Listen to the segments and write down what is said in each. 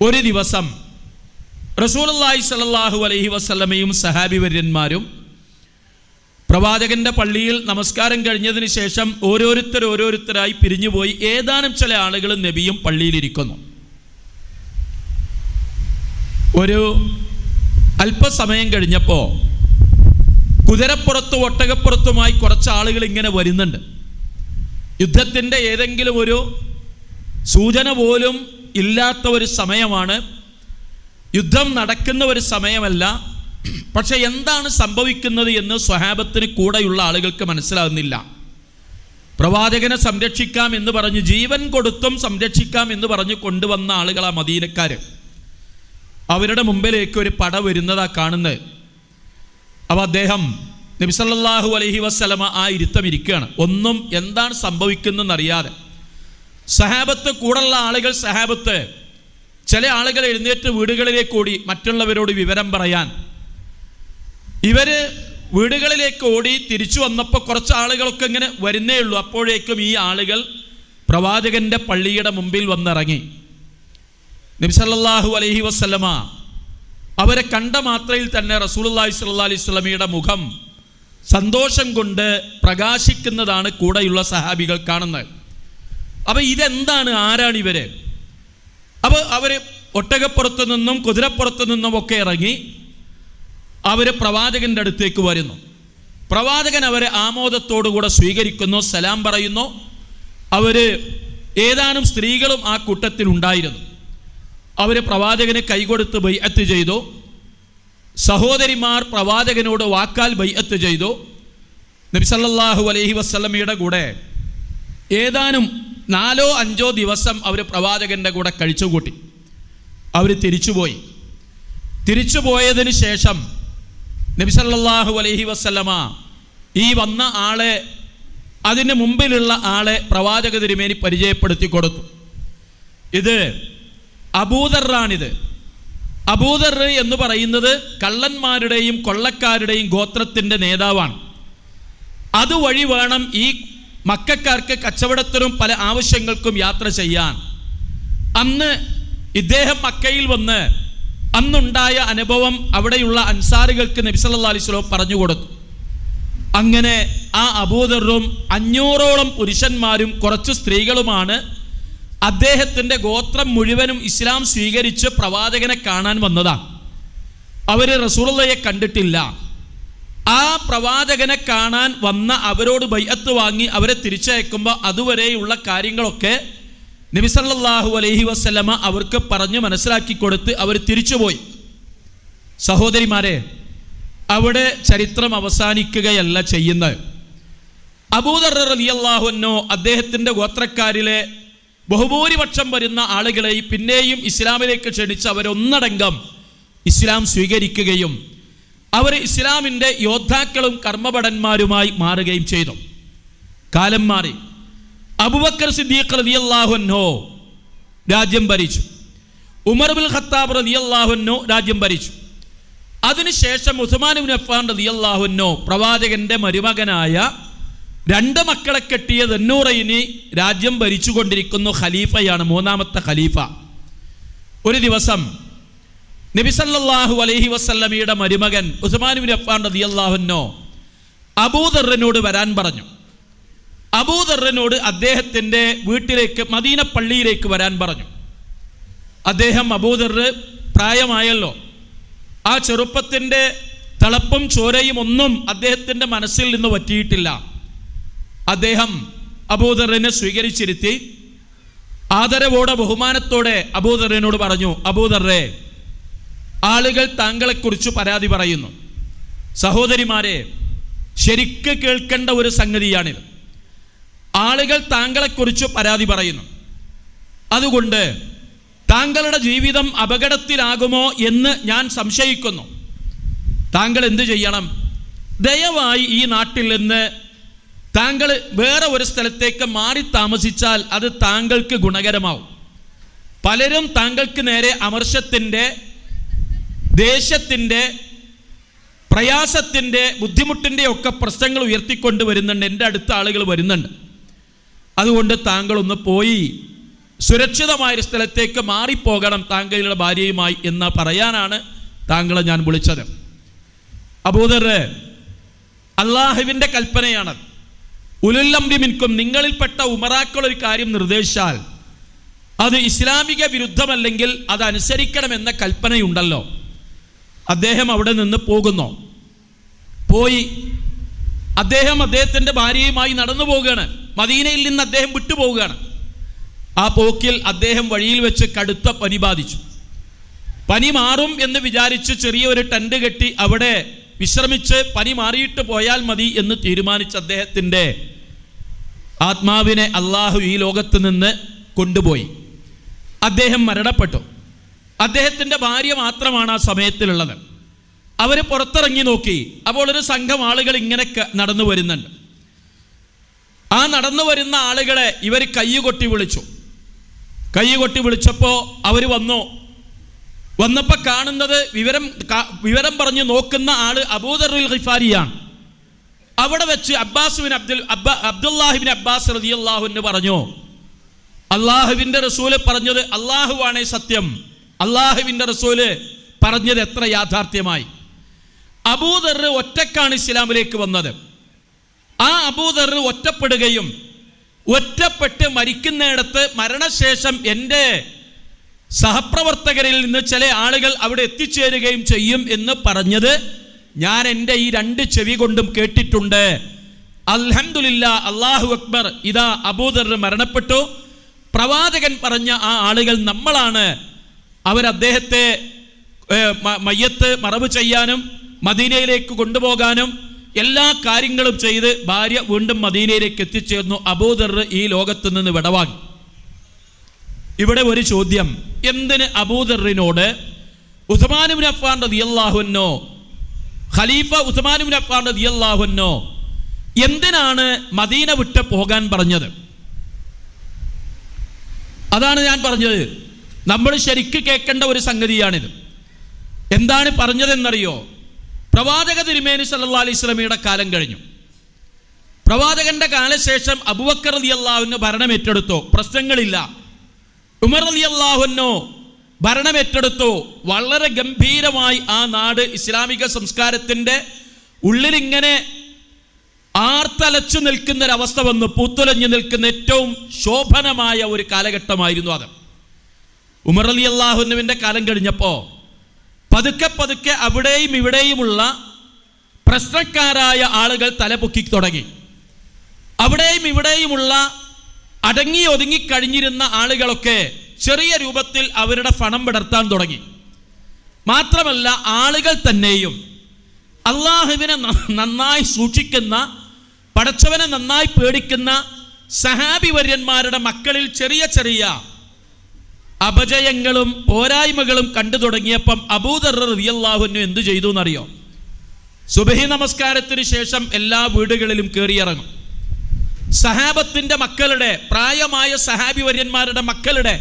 ഒരു ദിവസം റസൂലുള്ളാഹി സ്വല്ലല്ലാഹു അലൈഹി വസല്ലമയും സഹാബിവര്യന്മാരും പ്രവാചകന്റെ പള്ളിയിൽ നമസ്കാരം കഴിഞ്ഞതിന് ശേഷം ഓരോരുത്തരായി പിരിഞ്ഞുപോയി. ഏതാനും ചില ആളുകൾ നബിയും പള്ളിയിലിരിക്കുന്നു. ഒരു അല്പസമയം കഴിഞ്ഞപ്പോൾ കുതിരപ്പുറത്തും ഒട്ടകപ്പുറത്തുമായി കുറച്ച് ആളുകൾ ഇങ്ങനെ വരുന്നുണ്ട്. യുദ്ധത്തിൻ്റെ ഏതെങ്കിലും ഒരു സൂചന പോലും ഇല്ലാത്ത ഒരു സമയമാണ്, യുദ്ധം നടക്കുന്ന ഒരു സമയമല്ല. പക്ഷെ എന്താണ് സംഭവിക്കുന്നത് എന്ന് സ്വഹാബത്തിന് കൂടെയുള്ള ആളുകൾക്ക് മനസ്സിലാകുന്നില്ല. പ്രവാചകനെ സംരക്ഷിക്കാം എന്ന് പറഞ്ഞ്, ജീവൻ കൊടുത്തും സംരക്ഷിക്കാം എന്ന് പറഞ്ഞ് കൊണ്ടുവന്ന ആളുകളാ മദീനക്കാർ. അവരുടെ മുമ്പിലേക്ക് ഒരു പട വരുന്നതാ കാണുന്നത്. അപ്പോൾ അദ്ദേഹം നബി സല്ലല്ലാഹു അലൈഹി വസല്ലമ ആ ഇരുത്തം ഇരിക്കുകയാണ്, ഒന്നും എന്താണ് സംഭവിക്കുന്നതെന്നറിയാതെ. സഹാബത്ത് കൂടുള്ള ആളുകൾ, സഹാബത്ത് ചില ആളുകൾ എഴുന്നേറ്റ് വീടുകളിലേക്ക് ഓടി മറ്റുള്ളവരോട് വിവരം പറയാൻ. ഇവര് വീടുകളിലേക്ക് ഓടി തിരിച്ചു വന്നപ്പോൾ കുറച്ച് ആളുകളൊക്കെ ഇങ്ങനെ വരുന്നേ ഉള്ളൂ. അപ്പോഴേക്കും ഈ ആളുകൾ പ്രവാചകന്റെ പള്ളിയുടെ മുമ്പിൽ വന്നിറങ്ങി. നബി സല്ലല്ലാഹു അലൈഹി വസല്ലമ അവരെ കണ്ട മാത്രയിൽ തന്നെ റസൂലുള്ളാഹി സ്വല്ലല്ലാഹു അലൈഹി വസല്ലമയുടെ മുഖം സന്തോഷം കൊണ്ട് പ്രകാശിക്കുന്നതാണ് കൂടെയുള്ള സഹാബികൾ കാണുന്നത്. അപ്പോൾ ഇതെന്താണ്, ആരാണ് ഇവര്? അപ്പോൾ അവർ ഒട്ടകപ്പുറത്തു നിന്നും കുതിരപ്പുറത്തു നിന്നും ഒക്കെ ഇറങ്ങി അവർ പ്രവാചകന്റെ അടുത്തേക്ക് വരുന്നു. പ്രവാചകൻ അവരെ ആമോദത്തോടുകൂടെ സ്വീകരിക്കുന്നു, സലാം പറയുന്നു. അവർ ഏതാനും സ്ത്രീകളും ആ കൂട്ടത്തിൽ ഉണ്ടായിരുന്നു. അവർ പ്രവാചകന് കൈകൊടുത്ത് ബൈഅത്ത് ചെയ്തു. സഹോദരിമാർ പ്രവാചകനോട് വാക്കാൽ ബൈഅത്ത് ചെയ്തു. നബി സല്ലല്ലാഹു അലൈഹി വസല്ലമയുടെ കൂടെ ഏതാനും 4-5 ദിവസം അവർ പ്രവാചകന്റെ കൂടെ കഴിച്ചുകൂട്ടി. അവർ തിരിച്ചുപോയി. തിരിച്ചുപോയതിന് ശേഷം നബി സല്ലല്ലാഹു അലൈഹി വസല്ലമ ഈ വന്ന ആളെ, അതിന് മുമ്പിലുള്ള ആളെ പ്രവാചക തിരുമേനി പരിചയപ്പെടുത്തി കൊടുത്തു. ഇത് അബൂദറാണിത്. അബൂദർ എന്ന് പറയുന്നത് കള്ളന്മാരുടെയും കൊള്ളക്കാരുടെയും ഗോത്രത്തിൻ്റെ നേതാവാണ്. അതുവഴി വേണം ഈ മക്കക്കാർക്ക് കച്ചവടത്തിനും പല ആവശ്യങ്ങൾക്കും യാത്ര ചെയ്യാൻ. അന്ന് ഇദ്ദേഹം മക്കയിൽ വന്ന് അന്നുണ്ടായ അനുഭവം അവിടെയുള്ള അൻസാരികൾക്ക് നബി സല്ലല്ലാഹു അലൈഹി വസല്ലം പറഞ്ഞു കൊടുത്തു. അങ്ങനെ ആ അബൂദറും 500ഓളം പുരുഷന്മാരും കുറച്ച് സ്ത്രീകളുമാണ് അദ്ദേഹത്തിൻ്റെ ഗോത്രം മുഴുവനും ഇസ്ലാം സ്വീകരിച്ച് പ്രവാചകനെ കാണാൻ വന്നതാണ്. അവർ റസൂലുള്ളാഹിയെ കണ്ടിട്ടില്ല. ആ പ്രവാചകനെ കാണാൻ വന്ന അവരോട് ബൈഅത്ത് വാങ്ങി അവരെ തിരിച്ചയക്കുമ്പോൾ അതുവരെയുള്ള കാര്യങ്ങളൊക്കെ നബി സല്ലല്ലാഹു അലൈഹി വസല്ലമ അവർക്ക് പറഞ്ഞ് മനസ്സിലാക്കി കൊടുത്ത് അവർ തിരിച്ചുപോയി. സഹോദരിമാരെ, അവിടെ ചരിത്രം അവസാനിക്കുകയല്ല ചെയ്യുന്നത്. അബൂദർ റളിയല്ലാഹു അൻഹു അദ്ദേഹത്തിൻ്റെ ഗോത്രക്കാരിലെ ബഹുഭൂരിപക്ഷം വരുന്ന ആളുകളെ പിന്നെയും ഇസ്ലാമിലേക്ക് ക്ഷണിച്ച് അവരൊന്നടങ്കം ഇസ്ലാം സ്വീകരിക്കുകയും അവർ ഇസ്ലാമിൻ്റെ യോദ്ധാക്കളും കർമ്മഭടന്മാരുമായി മാറുകയും ചെയ്തു. കാലം മാറി. അബൂബക്കർ സിദ്ദീഖ് റളിയല്ലാഹു അൻഹു രാജ്യം ഭരിച്ചു. ഉമർ ഇബ്നുൽ ഖത്താബ് റളിയല്ലാഹു അൻഹു രാജ്യം ഭരിച്ചു. അതിനുശേഷം ഉസ്മാൻ ഇബ്നു അഫ്ഫാൻ റളിയല്ലാഹു അൻഹു പ്രവാചകന്റെ മരുമകനായ 2 മക്കളെ കെട്ടിയ ദന്നൂറൈനി രാജ്യം ഭരിച്ചുകൊണ്ടിരിക്കുന്നു. ഖലീഫയാണ്, 3ാമത്തെ ഖലീഫ. ഒരു ദിവസം നബി സല്ലല്ലാഹു അലൈഹി വസല്ലമയുടെ മരുമകൻ ഉസ്മാൻ ഇബ്നു അഫ്ഫാൻ റളിയല്ലാഹു അൻഹു അബൂദറിനോട് വരാൻ പറഞ്ഞു. അബൂദറിനോട് അദ്ദേഹത്തിൻ്റെ വീട്ടിലേക്ക്, മദീന പള്ളിയിലേക്ക് വരാൻ പറഞ്ഞു. അദ്ദേഹം, അബൂദർ പ്രായമായല്ലോ, ആ ചെറുപ്പത്തിൻ്റെ തിളപ്പും ചോരയും ഒന്നും അദ്ദേഹത്തിൻ്റെ മനസ്സിൽ നിന്ന് പറ്റിയിട്ടില്ല. അദ്ദേഹം അബൂദറിനെ സ്വീകരിച്ചിരുത്തി ആദരവോടെ ബഹുമാനത്തോടെ അബൂദറിനോട് പറഞ്ഞു, അബൂദറെ, ആളുകൾ താങ്കളെക്കുറിച്ച് പരാതി പറയുന്നു. സഹോദരിമാരെ, ശരിക്ക് കേൾക്കേണ്ട ഒരു സംഗതിയാണിത്. ആളുകൾ താങ്കളെക്കുറിച്ച് പരാതി പറയുന്നു. അതുകൊണ്ട് താങ്കളുടെ ജീവിതം അപകടത്തിലാകുമോ എന്ന് ഞാൻ സംശയിക്കുന്നു. താങ്കൾ എന്ത് ചെയ്യണം? ദയവായി ഈ നാട്ടിൽ നിന്ന് താങ്കൾ വേറെ ഒരു സ്ഥലത്തേക്ക് മാറി താമസിച്ചാൽ അത് താങ്കൾക്ക് ഗുണകരമാവും. പലരും താങ്കൾക്ക് നേരെ അമർഷത്തിൻ്റെ, ദേഷ്യത്തിൻ്റെ, പ്രയാസത്തിൻ്റെ, ബുദ്ധിമുട്ടിൻ്റെ ഒക്കെ പ്രശ്നങ്ങൾ ഉയർത്തിക്കൊണ്ട് വരുന്നുണ്ട്. എൻ്റെ അടുത്ത ആളുകൾ വരുന്നുണ്ട്. അതുകൊണ്ട് താങ്കളൊന്ന് പോയി സുരക്ഷിതമായൊരു സ്ഥലത്തേക്ക് മാറിപ്പോകണം താങ്കളുടെ ഭാര്യയുമായി എന്ന് പറയാനാണ് താങ്കളെ ഞാൻ വിളിച്ചത്. അബൂദർ, അള്ളാഹുവിൻ്റെ കൽപ്പനയാണ്. ഉലുൽ അംരി മിൻകും, നിങ്ങളിൽപ്പെട്ട ഉമറാക്കൾ ഒരു കാര്യം നിർദ്ദേശിച്ചാൽ അത് ഇസ്ലാമിക വിരുദ്ധമല്ലെങ്കിൽ അത് അനുസരിക്കണമെന്ന കൽപ്പനയുണ്ടല്ലോ. അദ്ദേഹം അവിടെ നിന്ന് പോയി അദ്ദേഹത്തിൻ്റെ ഭാര്യയുമായി നടന്നു പോവുകയാണ്. മദീനയിൽ നിന്ന് അദ്ദേഹം വിട്ടുപോവുകയാണ്. ആ പോക്കിൽ അദ്ദേഹം വഴിയിൽ വെച്ച് കടുത്ത പനി ബാധിച്ചു. പനി മാറും എന്ന് വിചാരിച്ച് ചെറിയൊരു ടെന്റ് കെട്ടി അവിടെ വിശ്രമിച്ച് പനി മാറിയിട്ട് പോയാൽ മതി എന്ന് തീരുമാനിച്ച അദ്ദേഹത്തിൻ്റെ ആത്മാവിനെ അള്ളാഹു ഈ ലോകത്ത് നിന്ന് കൊണ്ടുപോയി. അദ്ദേഹം മരണപ്പെട്ടു. അദ്ദേഹത്തിൻ്റെ ഭാര്യ മാത്രമാണ് ആ സമയത്തിലുള്ളത്. അവർ പുറത്തിറങ്ങി നോക്കി. അപ്പോൾ ഒരു സംഘം ആളുകൾ ഇങ്ങനെ നടന്നു വരുന്നുണ്ട്. ആ നടന്നു വരുന്ന ആളുകളെ ഇവർ കൈകൊട്ടി വിളിച്ചപ്പോൾ അവർ വന്നപ്പോൾ കാണുന്നത് വിവരം പറഞ്ഞ് നോക്കുന്ന ആള് അബൂദർ ഗിഫാരിയാണ്. അവിടെ വെച്ച് അബ്ദുല്ലാഹിബിൻ അബ്ബാസ് റളിയല്ലാഹു അൻഹു പറഞ്ഞു, അള്ളാഹുവിൻ്റെ റസൂല് പറഞ്ഞത് അള്ളാഹുവാണേ സത്യം, അള്ളാഹുവിൻ്റെ റസൂല് പറഞ്ഞത് എത്ര യാഥാർത്ഥ്യമായി. അബൂദർ ഒറ്റക്കാണ് ഇസ്ലാമിലേക്ക് വന്നത്. ആ അബൂദർ ഒറ്റപ്പെട്ട് മരിക്കുന്നിടത്ത് മരണശേഷം എൻ്റെ സഹപ്രവർത്തകരിൽ നിന്ന് ചില ആളുകൾ അവിടെ എത്തിച്ചേരുകയും ചെയ്യും എന്ന് പറഞ്ഞത് ഞാൻ എൻ്റെ ഈ 2 ചെവി കൊണ്ടും കേട്ടിട്ടുണ്ട്. അൽഹംദുലില്ലാ, അല്ലാഹു അക്ബർ, ഇതാ അബൂദർ മരണപ്പെട്ടു. പ്രവാചകൻ പറഞ്ഞ ആ ആളുകൾ നമ്മളാണ്. അദ്ദേഹത്തെ മയ്യത്ത് മറവ് ചെയ്യാനും മദീനയിലേക്ക് കൊണ്ടുപോകാനും എല്ലാ കാര്യങ്ങളും ചെയ്ത് ഭാര്യ വീണ്ടും മദീനയിലേക്ക് എത്തിച്ചേർന്നു. അബൂദർ ഈ ലോകത്ത് നിന്ന് വിടവാങ്ങി. ഇവിടെ ഒരു ചോദ്യം, എന്തിന് അബൂദറിനോട് ഉസ്മാൻ ഇബ്നു അഫ്ഫാൻ റളിയല്ലാഹു അൻഹു, ഖലീഫ ഉസ്മാൻ ഇബ്നു അഫ്ഫാൻ റളിയല്ലാഹു അൻഹു എന്തിനാണ് മദീന വിട്ട് പോകാൻ പറഞ്ഞത്? അതാണ് ഞാൻ പറഞ്ഞത്. നമ്മൾ ശരിക്ക് കേൾക്കേണ്ട ഒരു സംഗതിയാണിത്. എന്താണ് പറഞ്ഞതെന്നറിയോ? പ്രവാചക തിരുമേനി സല്ലല്ലാഹു അലൈഹി വസല്ലമയുടെ കാലം കഴിഞ്ഞു. പ്രവാചകന്റെ കാലശേഷം അബൂബക്കർ റളിയല്ലാഹു അൻഹു ഭരണം ഏറ്റെടുത്തു. പ്രശ്നങ്ങളില്ല. ഉമർ റളിയല്ലാഹു അൻഹു ഭരണം ഏറ്റെടുത്തു. വളരെ ഗംഭീരമായി ആ നാട് ഇസ്ലാമിക സംസ്കാരത്തിൻ്റെ ഉള്ളിലിങ്ങനെ ആർത്തലച്ചു നിൽക്കുന്ന ഒരവസ്ഥ വന്നു. പൂത്തുലഞ്ഞു നിൽക്കുന്ന ഏറ്റവും ശോഭനമായ ഒരു കാലഘട്ടമായിരുന്നു അത്. ഉമർ റളിയല്ലാഹു അൻഹുവിൻ്റെ കാലം കഴിഞ്ഞപ്പോൾ പതുക്കെ അവിടെയും ഇവിടെയുമുള്ള പ്രശ്നക്കാരായ ആളുകൾ തലപൊക്കി തുടങ്ങി. അവിടെയും ഇവിടെയുമുള്ള അടങ്ങി ഒതുങ്ങി കഴിഞ്ഞിരുന്ന ആളുകളൊക്കെ ചെറിയ രൂപത്തിൽ അവരുടെ പണം വിടർത്താൻ തുടങ്ങി. മാത്രമല്ല, ആളുകൾ തന്നെയും അള്ളാഹുവിനെ നന്നായി സൂക്ഷിക്കുന്ന, പടച്ചവനെ നന്നായി പേടിക്കുന്ന സഹാബി വര്യന്മാരുടെ മക്കളിൽ ചെറിയ ചെറിയ അപജയങ്ങളും പോരായ്മകളും കണ്ടു തുടങ്ങിയപ്പം അബൂദർ റളിയല്ലാഹു അൻഹു എന്തു ചെയ്തു എന്നറിയോ? സുബഹി നമസ്കാരത്തിന് ശേഷം എല്ലാ വീടുകളിലും കയറിയിറങ്ങും. സഹാബത്തിന്റെ മക്കളുടെ, പ്രായമായ സഹാബി വര്യന്മാരുടെ മക്കളുടെ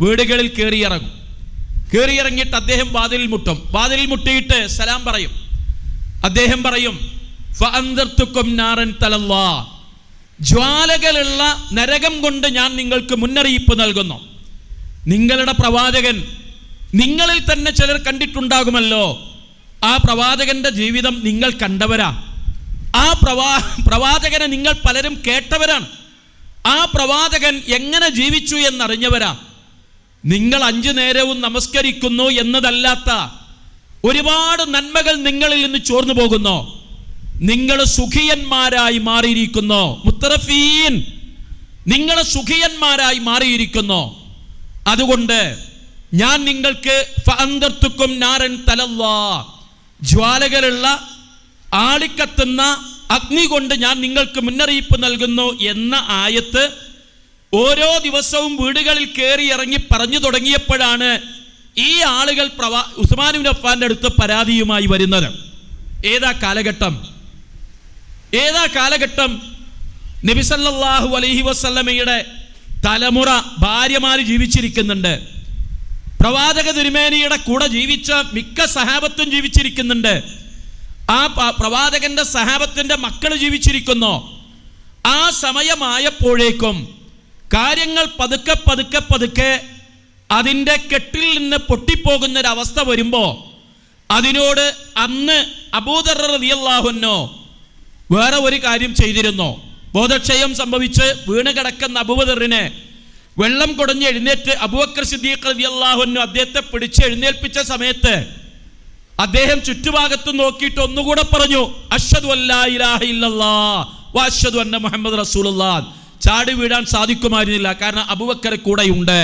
വീടുകളിൽ കയറിയിറങ്ങിയിട്ട് അദ്ദേഹം വാതിലിൽ മുട്ടിയിട്ട് സലാം പറയും. അദ്ദേഹം പറയും, ഫഅൻദർതുകും നാറൻ തലല്ലാ, ജ്വാലകളുള്ള നരകം കൊണ്ട് ഞാൻ നിങ്ങൾക്ക് മുന്നറിയിപ്പ് നൽകുന്നു. നിങ്ങളുടെ പ്രവാചകൻ നിങ്ങളിൽ തന്നെ ചിലർ കണ്ടിട്ടുണ്ടാകുമല്ലോ. ആ പ്രവാചകന്റെ ജീവിതം നിങ്ങൾ കണ്ടവരാ. ആ പ്രവാചകനെ നിങ്ങൾ പലരും കേട്ടവരാണ്. ആ പ്രവാചകൻ എങ്ങനെ ജീവിച്ചു എന്നറിഞ്ഞവരാ. നിങ്ങൾ 5 നേരവും നമസ്കരിക്കുന്നു എന്നതല്ലാത്ത ഒരുപാട് നന്മകൾ നിങ്ങളിൽ നിന്ന് ചോർന്നു പോകുന്നു. നിങ്ങൾ സുഖിയന്മാരായി മാറിയിരിക്കുന്നു. മുത്തറഫീൻ, നിങ്ങൾ സുഖിയന്മാരായി മാറിയിരിക്കുന്നു. അതുകൊണ്ട് ഞാൻ നിങ്ങൾക്ക് ഫഅൻദർതുകും നാരൻ തലല്ലാ, ജ്വാലകളുള്ള ആളിക്കത്തുന്ന അഗ്നി കൊണ്ട് ഞാൻ നിങ്ങൾക്ക് മുന്നറിയിപ്പ് നൽകുന്നു എന്ന ആയത്ത് ഓരോ ദിവസവും വീടുകളിൽ കയറി ഇറങ്ങി പറഞ്ഞു തുടങ്ങിയപ്പോഴാണ് ഈ ആളുകൾ ഉസ്മാൻ ഇബ്നു അഫ്ഫാന്റെ അടുത്ത് പരാതിയുമായി വരുന്നത്. ഏതാ കാലഘട്ടം? നബി സല്ലല്ലാഹു അലൈഹി വസല്ലമയുടെ തലമുറ ഭാര്യമാര് ജീവിച്ചിരിക്കുന്നുണ്ട്. പ്രവാചക തിരുമേനിയുടെ കൂടെ ജീവിച്ച മിക്ക സഹാബത്തും ജീവിച്ചിരിക്കുന്നുണ്ട്. ആ പ്രവാചകന്റെ സഹാബത്തിന്റെ മക്കൾ ജീവിച്ചിരിക്കുന്നു. ആ സമയമായപ്പോഴേക്കും കാര്യങ്ങൾ പതുക്കെ പതുക്കെ പതുക്കെ അതിൻ്റെ കെട്ടിൽ നിന്ന് പൊട്ടിപ്പോകുന്നൊരവസ്ഥ വരുമ്പോൾ അതിനോട് അന്ന് അബൂദർ റളിയല്ലാഹു അൻഹു വേറെ ഒരു കാര്യം ചെയ്തിരുന്നു. ബോധക്ഷയം സംഭവിച്ച് വീണ് കിടക്കുന്ന അബൂദറിനെ വെള്ളം കുടഞ്ഞ് എഴുന്നേറ്റ് അബൂബക്കർ സിദ്ദീഖ് റളിയല്ലാഹു അൻഹു അദ്ദേഹത്തെ പിടിച്ച് എഴുന്നേൽപ്പിച്ച സമയത്ത് അദ്ദേഹം ചുറ്റുഭാഗത്ത് നോക്കിയിട്ട് ഒന്നുകൂടെ പറഞ്ഞു, അഷ്ഹദു അല്ലാ ഇലാഹ ഇല്ലല്ലാഹ് വ അഷ്ഹദു അന്ന മുഹമ്മദ് റസൂലുള്ളാഹ്. ചാടി വീഴാൻ സാധിക്കുമായിരുന്നില്ല, കാരണം അബൂബക്കർ കൂടെയുണ്ട്.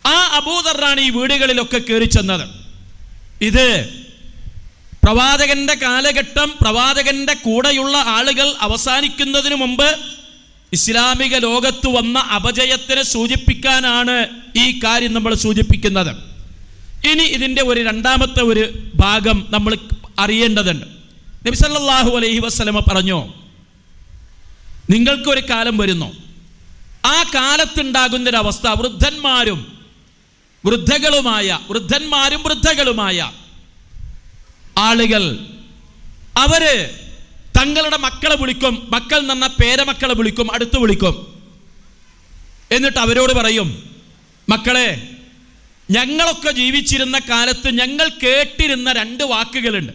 ആ അബൂദറാണ് ഈ വീടുകളിലൊക്കെ കയറി ചെന്നത്. ഇത് പ്രവാചകന്റെ കാലഘട്ടം, പ്രവാചകന്റെ കൂടെയുള്ള ആളുകൾ അവസാനിക്കുന്നതിന് മുമ്പ് ഇസ്ലാമിക ലോകത്ത് വന്ന അപജയത്തിനെ സൂചിപ്പിക്കാനാണ് ഈ കാര്യം നമ്മൾ സൂചിപ്പിക്കുന്നത്. ഇനി ഇതിൻ്റെ ഒരു രണ്ടാമത്തെ ഒരു ഭാഗം നമ്മൾ അറിയേണ്ടതുണ്ട്. നബി സല്ലല്ലാഹു അലൈഹി വസല്ലമ പറഞ്ഞു, നിങ്ങൾക്കൊരു കാലം വരുന്നു, ആ കാലത്തുണ്ടാകുന്നൊരവസ്ഥ വൃദ്ധന്മാരും വൃദ്ധകളുമായ ആളുകൾ അവര് തങ്ങളുടെ മക്കളെ വിളിക്കും, മക്കൾ എന്ന പേരമക്കളെ വിളിക്കും, അടുത്ത് വിളിക്കും. എന്നിട്ട് അവരോട് പറയും, മക്കളെ, ഞങ്ങളൊക്കെ ജീവിച്ചിരുന്ന കാലത്ത് ഞങ്ങൾ കേട്ടിരുന്ന രണ്ട് വാക്കുകളുണ്ട്.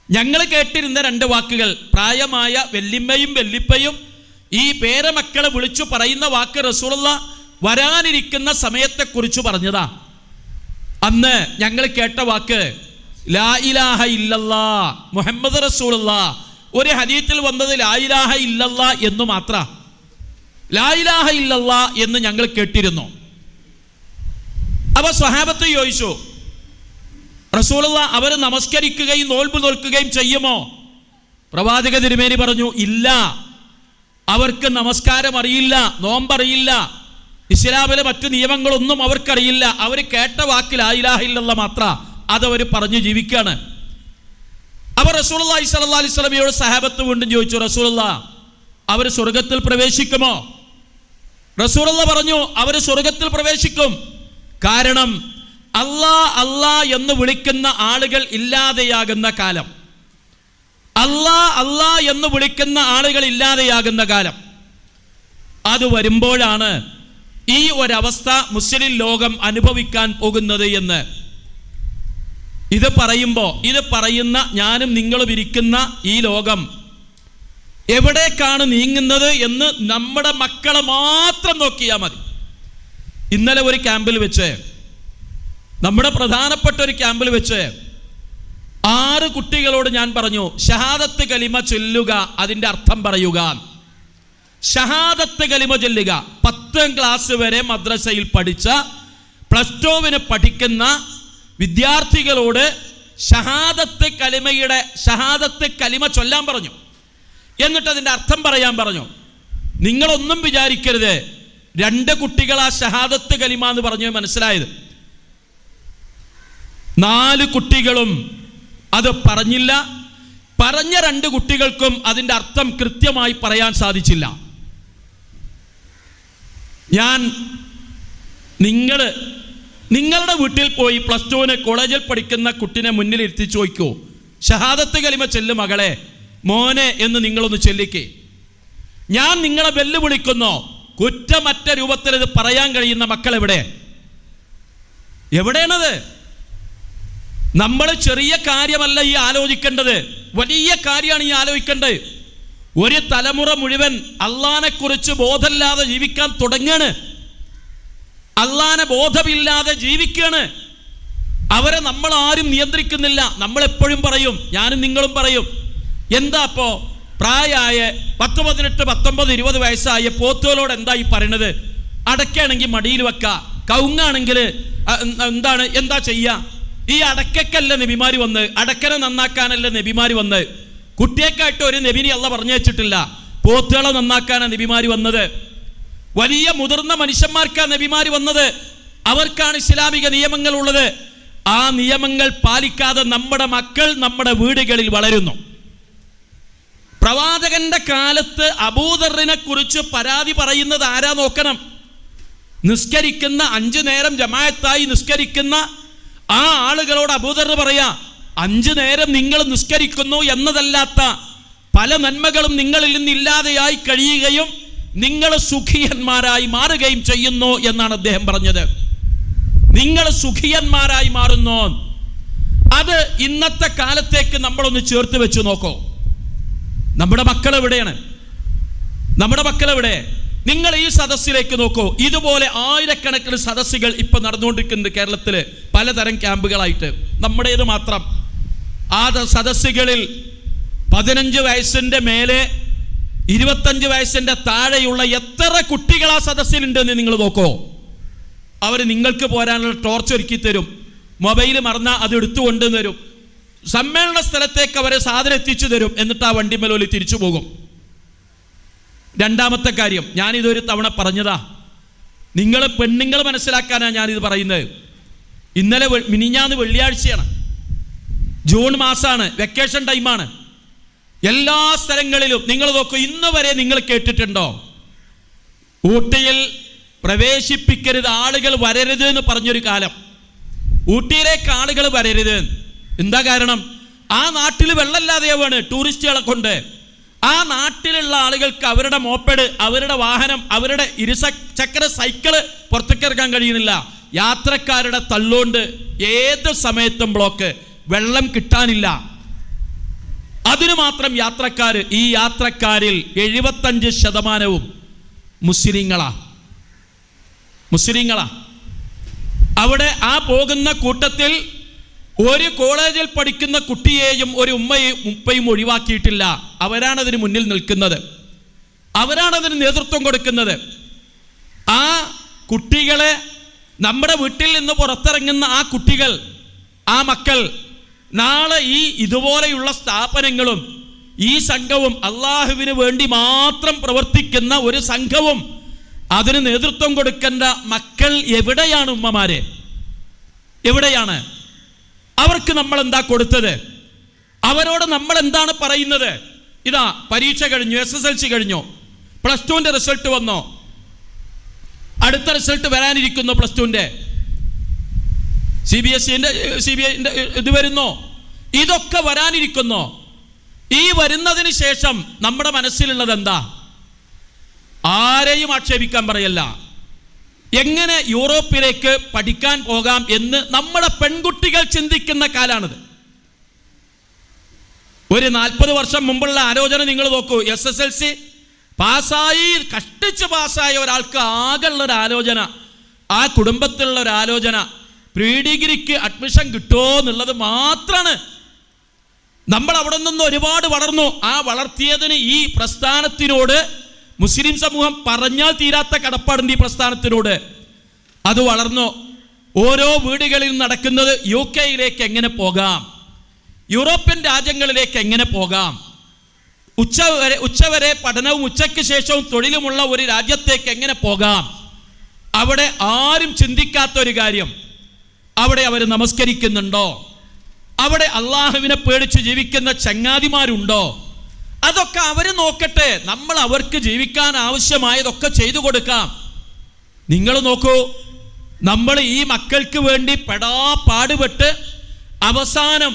ഞങ്ങൾ കേട്ടിരുന്ന രണ്ട് വാക്കുകൾ, പ്രായമായ വെല്ലിമ്മയും വെല്ലിപ്പയും ഈ പേരമക്കളെ വിളിച്ചു പറയുന്ന വാക്ക് റസൂലുള്ളാഹ് വരാനിരിക്കുന്ന സമയത്തെക്കുറിച്ച് പറഞ്ഞതാ. അന്ന് ഞങ്ങൾ കേട്ട വാക്ക് ലാ ഇലാഹ ഇല്ലല്ലാഹ് മുഹമ്മദ് റസൂലുള്ളാഹ്. ഒരു ഹദീത്തിൽ വന്നത് ലാ ഇലാഹ ഇല്ലല്ലാഹ് എന്ന് മാത്ര, ലാ ഇലാഹ ഇല്ലല്ലാഹ് എന്ന് ഞങ്ങൾ കേട്ടിരുന്നു. അപ്പൊ സ്വഹാബത്ത് ചോദിച്ചു, റസൂലുള്ളാഹ് അവർ നമസ്കരിക്കുകയും നോൽബ് നോൽക്കുകയും ചെയ്യുമോ? പ്രവാചക തിരുമേനി പറഞ്ഞു, ഇല്ല, അവർക്ക് നമസ്കാരം അറിയില്ല, നോമ്പറിയില്ല, ഇസ്ലാമിലെ മറ്റു നിയമങ്ങളൊന്നും അവർക്കറിയില്ല. അവർ കേട്ട വാക്കിൽ ലാ ഇലാഹ ഇല്ലല്ലാഹ് മാത്ര, അതവർ പറഞ്ഞു ജീവിക്കുകയാണ്. അവർ റസൂലുള്ളാഹി സ്വല്ലല്ലാഹി അലൈഹി വസല്ലമയോട് സഹാബത്ത് വീണ്ടും ചോദിച്ചു, റസൂലുള്ളാഹ് അവർ സ്വർഗത്തിൽ പ്രവേശിക്കുമോ? റസൂലുള്ളാഹ് പറഞ്ഞു, അവർ സ്വർഗത്തിൽ പ്രവേശിക്കും. കാരണം അല്ലാ അല്ലാ എന്ന് വിളിക്കുന്ന ആളുകൾ ഇല്ലാതെയാകുന്ന കാലം, അല്ലാ അല്ലാ എന്ന് വിളിക്കുന്ന ആളുകൾ ഇല്ലാതെയാകുന്ന കാലം, അത് വരുമ്പോഴാണ് ഈ ഒരവസ്ഥ മുസ്ലിം ലോകം അനുഭവിക്കാൻ പോകുന്നത് എന്ന് ഇത് പറയുന്ന ഞാനും നിങ്ങളും ഇരിക്കുന്ന ഈ ലോകം എവിടേക്കാണ് നീങ്ങുന്നത് എന്ന് നമ്മുടെ മക്കളെ മാത്രം നോക്കിയാൽ മതി. ഇന്നലെ ഒരു ക്യാമ്പിൽ വെച്ച്, നമ്മുടെ പ്രധാനപ്പെട്ട ഒരു ക്യാമ്പിൽ വെച്ച് 6 കുട്ടികളോട് ഞാൻ പറഞ്ഞു, ഷഹാദത്ത് കലിമ ചൊല്ലുക, അതിൻ്റെ അർത്ഥം പറയുക. ഷഹാദത്ത് കലിമ ചൊല്ലുക. 10ാം ക്ലാസ് വരെ മദ്രസയിൽ പഠിച്ച +2 പഠിക്കുന്ന വിദ്യാർത്ഥികളോട് ഷഹാദത്ത് കലിമ ചൊല്ലാൻ പറഞ്ഞു. എന്നിട്ട് അതിൻ്റെ അർത്ഥം പറയാൻ പറഞ്ഞു. നിങ്ങളൊന്നും വിചാരിക്കരുത് 2 കുട്ടികൾ ആ ഷഹാദത്ത് കലിമ എന്ന് പറഞ്ഞു മനസ്സിലായത്. 4 കുട്ടികളും അത് പറഞ്ഞില്ല. പറഞ്ഞ 2 കുട്ടികൾക്കും അതിൻ്റെ അർത്ഥം കൃത്യമായി പറയാൻ സാധിച്ചില്ല. ഞാൻ നിങ്ങളുടെ വീട്ടിൽ പോയി +2 കോളേജിൽ പഠിക്കുന്ന കുട്ടിനെ മുന്നിൽ ഇരുത്തി ചോദിക്കൂ, ഷഹാദത്ത് കലിമ ചെല്ലു മകളെ, മോനെ എന്ന് നിങ്ങളൊന്ന് ചൊല്ലിക്കേ. ഞാൻ നിങ്ങളെ വെല്ലുവിളിക്കുന്നു, കുറ്റമറ്റ രൂപത്തിൽ ഇത് പറയാൻ കഴിയുന്ന മക്കൾ എവിടെയാണത്? നമ്മൾ ചെറിയ കാര്യമല്ല ഈ ആലോചിക്കേണ്ടത്, വലിയ കാര്യമാണ് ഈ ആലോചിക്കേണ്ടത്. ഒരു തലമുറ മുഴുവൻ അള്ളാനെ കുറിച്ച് ബോധമില്ലാതെ ജീവിക്കാൻ തുടങ്ങാണ്, അള്ളാനെ ബോധമില്ലാതെ ജീവിക്കുകയാണ്. അവരെ നമ്മൾ ആരും നിയന്ത്രിക്കുന്നില്ല. നമ്മൾ എപ്പോഴും പറയും, ഞാനും നിങ്ങളും പറയും, എന്താ അപ്പോ പ്രായമായ 10, 18, 19, 20 വയസ്സായ പോത്തുകളോട് എന്താ ഈ പറയണത്? അടയ്ക്കാണെങ്കിൽ മടിയിൽ വെക്ക, കവുങ്ങാണെങ്കിൽ എന്താ ചെയ്യുക? ഈ അടക്കല്ല നബിമാര് വന്ന്, അടക്കനെ നന്നാക്കാനല്ല നബിമാര് വന്ന്. കുട്ടിയേക്കായിട്ട് ഒരു നബിനെ അള്ളാഹ് പറഞ്ഞു വെച്ചിട്ടില്ല, പോത്തുകളെ നന്നാക്കാനാണ് നബിമാര് വന്നത്. വലിയ മുതിർന്ന മനുഷ്യന്മാർക്കാണ് നബിമാര് വന്നത്. അവർക്കാണ് ഇസ്ലാമിക നിയമങ്ങൾ ഉള്ളത്. ആ നിയമങ്ങൾ പാലിക്കാതെ നമ്മുടെ മക്കൾ നമ്മുടെ വീടുകളിൽ വളരുന്നു. പ്രവാചകന്റെ കാലത്ത് അബൂദറിനെ കുറിച്ച് പരാതി പറയുന്നത് ആരാ നോക്കണം? നിസ്കരിക്കുന്ന 5 നേരം ജമാഅത്തായി നിസ്കരിക്കുന്ന ആ ആളുകളോട് അബൂദർ പറയാ, 5 നേരം നിങ്ങൾ നിസ്കരിക്കുന്നു എന്നതല്ലാത്ത പല നന്മകളും നിങ്ങളിൽ നിന്ന് ഇല്ലാതെയായി കഴിയുകയും നിങ്ങൾ സുഖിയന്മാരായി മാറുകയും ചെയ്യുന്നു എന്നാണ് അദ്ദേഹം പറഞ്ഞത്. നിങ്ങൾ സുഖിയന്മാരായി മാറുന്നു. അത് ഇന്നത്തെ കാലത്തേക്ക് നമ്മളൊന്ന് ചേർത്ത് വെച്ച് നോക്കോ. നമ്മുടെ മക്കൾ എവിടെയാണ്? നമ്മുടെ മക്കൾ എവിടെ? നിങ്ങൾ ഈ സദസ്സിലേക്ക് നോക്കൂ. ഇതുപോലെ ആയിരക്കണക്കിന് സദസ്സുകൾ ഇപ്പൊ നടന്നുകൊണ്ടിരിക്കുന്നുണ്ട് കേരളത്തില്, പലതരം ക്യാമ്പുകളായിട്ട്. നമ്മുടേത് മാത്രം ആ സദസ്സുകളിൽ 15 വയസ്സിന്റെ മേലെ 25 വയസ്സിന്റെ താഴെയുള്ള എത്ര കുട്ടികൾ ആ സദസ്സിലുണ്ടെന്ന് നിങ്ങൾ നോക്കോ. അവർ നിങ്ങൾക്ക് പോരാനുള്ള ടോർച്ച് ഒരുക്കി തരും, മൊബൈൽ മറന്നാൽ അത് എടുത്തുകൊണ്ട് തരും, സമ്മേളന സ്ഥലത്തേക്ക് അവരെ സാധനം എത്തിച്ചു തരും, എന്നിട്ട് ആ വണ്ടിമേലോലി തിരിച്ചു പോകും. രണ്ടാമത്തെ കാര്യം, ഞാനിതൊരു തവണ പറഞ്ഞതാ, നിങ്ങൾ പെണ്ണുങ്ങൾ മനസ്സിലാക്കാനാണ് ഞാനിത് പറയുന്നത്. ഇന്നലെ മിനിഞ്ഞാന്ന് വെള്ളിയാഴ്ചയാണ്, ജൂൺ മാസമാണ്, വെക്കേഷൻ ടൈമാണ്. എല്ലാ സ്ഥലങ്ങളിലും നിങ്ങൾ നോക്കൂ. ഇന്ന് വരെ നിങ്ങൾ കേട്ടിട്ടുണ്ടോ ഊട്ടിയിൽ പ്രവേശിപ്പിക്കരുത്, ആളുകൾ വരരുത് എന്ന് പറഞ്ഞൊരു കാലം? ഊട്ടിയിലേക്ക് ആളുകൾ വരരുത്. എന്താ കാരണം? ആ നാട്ടിൽ വെള്ളമില്ലാതെയാവാണ് ടൂറിസ്റ്റുകളെ കൊണ്ട്. ആ നാട്ടിലുള്ള ആളുകൾക്ക് അവരുടെ മോപ്പഡ്, അവരുടെ വാഹനം, അവരുടെ ഇരുചക്ര സൈക്കിള് പുറത്തേക്ക് ഇറക്കാൻ കഴിയുന്നില്ല. യാത്രക്കാരുടെ തള്ളുകൊണ്ട് ഏത് സമയത്തും ബ്ലോക്ക്, വെള്ളം കിട്ടാനില്ല. അതിനു മാത്രം യാത്രക്കാര്. ഈ യാത്രക്കാരിൽ 75% മുസ്ലിങ്ങളാ. അവിടെ ആ പോകുന്ന കൂട്ടത്തിൽ ഒരു കോളേജിൽ പഠിക്കുന്ന കുട്ടിയെയും ഒരു ഉപ്പയും ഒഴിവാക്കിയിട്ടില്ല. അവരാണതിന് മുന്നിൽ നിൽക്കുന്നത്, അവരാണതിന് നേതൃത്വം കൊടുക്കുന്നത്. ആ കുട്ടികളെ, നമ്മുടെ വീട്ടിൽ നിന്ന് പുറത്തിറങ്ങുന്ന ആ കുട്ടികൾ, ആ മക്കൾ നാളെ ഈ ഇതുപോലെയുള്ള സ്ഥാപനങ്ങളും ഈ സംഘവും, അള്ളാഹുവിന് വേണ്ടി മാത്രം പ്രവർത്തിക്കുന്ന ഒരു സംഘവും, അതിന് നേതൃത്വം കൊടുക്കേണ്ട മക്കൾ എവിടെയാണ്? ഉമ്മമാരെ എവിടെയാണ്? അവർക്ക് നമ്മൾ എന്താ കൊടുത്തത്? അവരോട് നമ്മൾ എന്താണ് പറയുന്നത്? ഇതാ പരീക്ഷ കഴിഞ്ഞു, SSLC കഴിഞ്ഞു, +2ന്റെ റിസൾട്ട് വന്നോ, അടുത്ത റിസൾട്ട് വരാനിരിക്കുന്നു, +2ന്റെ CBSEന്റെ ഇത് വരുന്നോ, ഇതൊക്കെ വരാനിരിക്കുന്നു. ഈ വരുന്നതിന് ശേഷം നമ്മുടെ മനസ്സിലുള്ളത് എന്താ? ആരെയും ആക്ഷേപിക്കാൻ പറയല്ല, എങ്ങനെ യൂറോപ്പിലേക്ക് പഠിക്കാൻ പോകാം എന്ന് നമ്മുടെ പെൺകുട്ടികൾ ചിന്തിക്കുന്ന കാലാണിത്. ഒരു 40 വർഷം മുമ്പുള്ള ആലോചന നിങ്ങൾ നോക്കൂ. SSLC പാസ്സായി, കഷ്ടിച്ച് പാസ്സായ ഒരാൾക്ക് ആകെയുള്ളൊരു ആലോചന, ആ കുടുംബത്തിലുള്ള ഒരു ആലോചന, പ്രീ ഡിഗ്രിക്ക് അഡ്മിഷൻ കിട്ടുമോ എന്നുള്ളത് മാത്രമാണ്. നമ്മൾ അവിടെ നിന്ന് ഒരുപാട് വളർന്നു. ആ വളർത്തിയതിന് ഈ പ്രസ്ഥാനത്തിനോട് മുസ്ലിം സമൂഹം പറഞ്ഞാൽ തീരാത്ത കടപ്പാടുണ്ട് ഈ പ്രസ്ഥാനത്തിനോട്. അത് വളർന്നു. ഓരോ വീടുകളിൽ നടക്കുന്നത് UK എങ്ങനെ പോകാം, യൂറോപ്യൻ രാജ്യങ്ങളിലേക്ക് എങ്ങനെ പോകാം, ഉച്ചവരെ പഠനവും ഉച്ചയ്ക്ക് ശേഷവും തൊഴിലുമുള്ള ഒരു രാജ്യത്തേക്ക് എങ്ങനെ പോകാം. അവിടെ ആരും ചിന്തിക്കാത്ത ഒരു കാര്യം, അവിടെ അവർ നമസ്കരിക്കുന്നുണ്ടോ, അവിടെ അള്ളാഹുവിനെ പേടിച്ച് ജീവിക്കുന്ന ചങ്ങാതിമാരുണ്ടോ, അതൊക്കെ അവർ നോക്കട്ടെ. നമ്മൾ അവർക്ക് ജീവിക്കാൻ ആവശ്യമായതൊക്കെ ചെയ്തു കൊടുക്കാം. നിങ്ങൾ നോക്കൂ, നമ്മൾ ഈ മക്കൾക്ക് വേണ്ടി പാടുപെട്ട് അവസാനം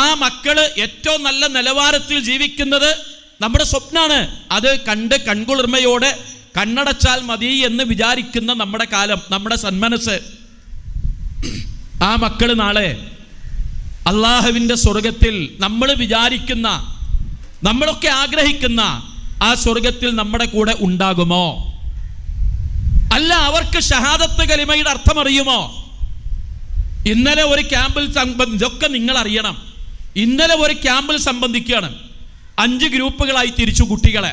ആ മക്കള് ഏറ്റവും നല്ല നിലവാരത്തിൽ ജീവിക്കുന്നത് നമ്മുടെ സ്വപ്നാണ്. അത് കണ്ട് കൺകുളിർമയോടെ കണ്ണടച്ചാൽ മതി എന്ന് വിചാരിക്കുന്ന നമ്മുടെ കാലം, നമ്മുടെ സന്മനസ്. ആ മക്കള് നാളെ അള്ളാഹുവിൻ്റെ സ്വർഗത്തിൽ നമ്മൾ വിചാരിക്കുന്ന, നമ്മളൊക്കെ ആഗ്രഹിക്കുന്ന ആ സ്വർഗത്തിൽ നമ്മുടെ കൂടെ ഉണ്ടാകുമോ? അല്ല, അവർക്ക് ഷഹാദത്ത് കലിമയുടെ അർത്ഥം അറിയുമോ? ഇന്നലെ ഒരു ക്യാമ്പിൽ ഇതൊക്കെ നിങ്ങൾ അറിയണം. ഇന്നലെ ഒരു ക്യാമ്പിൽ സംബന്ധിക്കുകയാണ്. 5 ഗ്രൂപ്പുകളായി തിരിച്ചു കുട്ടികളെ.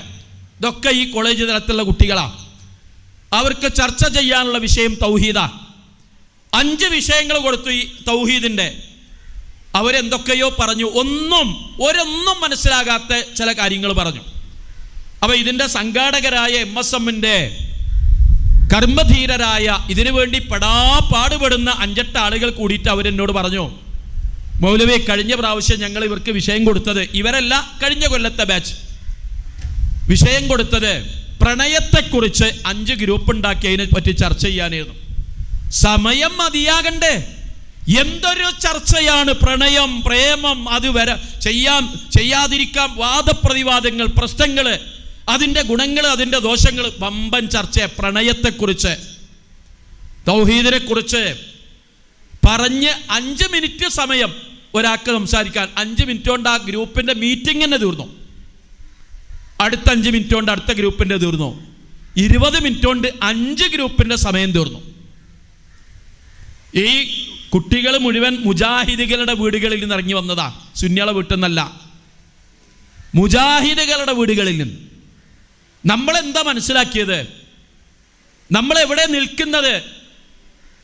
ഇതൊക്കെ ഈ കോളേജ് തലത്തിലുള്ള കുട്ടികളാണ്. അവർക്ക് ചർച്ച ചെയ്യാനുള്ള വിഷയം തൗഹീദാ. 5 വിഷയങ്ങൾ കൊടുത്തു ഈ തൗഹീദിൻ്റെ. അവരെന്തൊക്കെയോ പറഞ്ഞു, ഒരൊന്നും മനസ്സിലാകാത്ത ചില കാര്യങ്ങൾ പറഞ്ഞു. അപ്പോൾ ഇതിൻ്റെ സംഘാടകരായ MSMന്റെ കർമ്മധീരരായ, ഇതിനു വേണ്ടി പാടുപെടുന്ന 5-8 ആളുകൾ കൂടിയിട്ട് അവരെന്നോട് പറഞ്ഞു, മൗലവി, കഴിഞ്ഞ പ്രാവശ്യം ഞങ്ങൾ ഇവർക്ക് വിഷയം കൊടുത്തത്, ഇവരല്ല കഴിഞ്ഞ കൊല്ലത്തെ ബാച്ച്, വിഷയം കൊടുത്തത് പ്രണയത്തെക്കുറിച്ച് 5 ഗ്രൂപ്പ് ഉണ്ടാക്കി അതിനെ പറ്റി ചർച്ച ചെയ്യാനായിരുന്നു. സമയം മതിയാകണ്ടേ? എന്തൊരു ചർച്ചയാണ്! പ്രണയം, പ്രേമം, അത് ചെയ്യാതിരിക്കാം, വാദപ്രതിവാദങ്ങൾ, പ്രശ്നങ്ങള്. അതിൻ്റെ ഗുണങ്ങൾ, അതിൻ്റെ ദോഷങ്ങൾ, വമ്പൻ ചർച്ച. പ്രണയത്തെക്കുറിച്ച്, തൗഹീദിനെ കുറിച്ച് പറഞ്ഞ് 5 മിനിറ്റ് സമയം ഒരാൾക്ക് സംസാരിക്കാൻ. 5 മിനിറ്റ് കൊണ്ട് ആ ഗ്രൂപ്പിൻ്റെ മീറ്റിംഗ് തന്നെ തീർന്നു. അടുത്ത 5 മിനിറ്റ് കൊണ്ട് അടുത്ത ഗ്രൂപ്പിൻ്റെ തീർന്നു. 20 മിനിറ്റ് കൊണ്ട് 5 ഗ്രൂപ്പിൻ്റെ സമയം തീർന്നു. ഈ കുട്ടികൾ മുഴുവൻ മുജാഹിദുകളുടെ വീടുകളിൽ നിന്ന് ഇറങ്ങി വന്നതാ, സുന്നികളെ വീട്ടിൽ നിന്നല്ല, മുജാഹിദുകളുടെ വീടുകളിൽ നിന്ന്. നമ്മളെന്താ മനസ്സിലാക്കിയത്? നമ്മളെവിടെ നിൽക്കുന്നത്?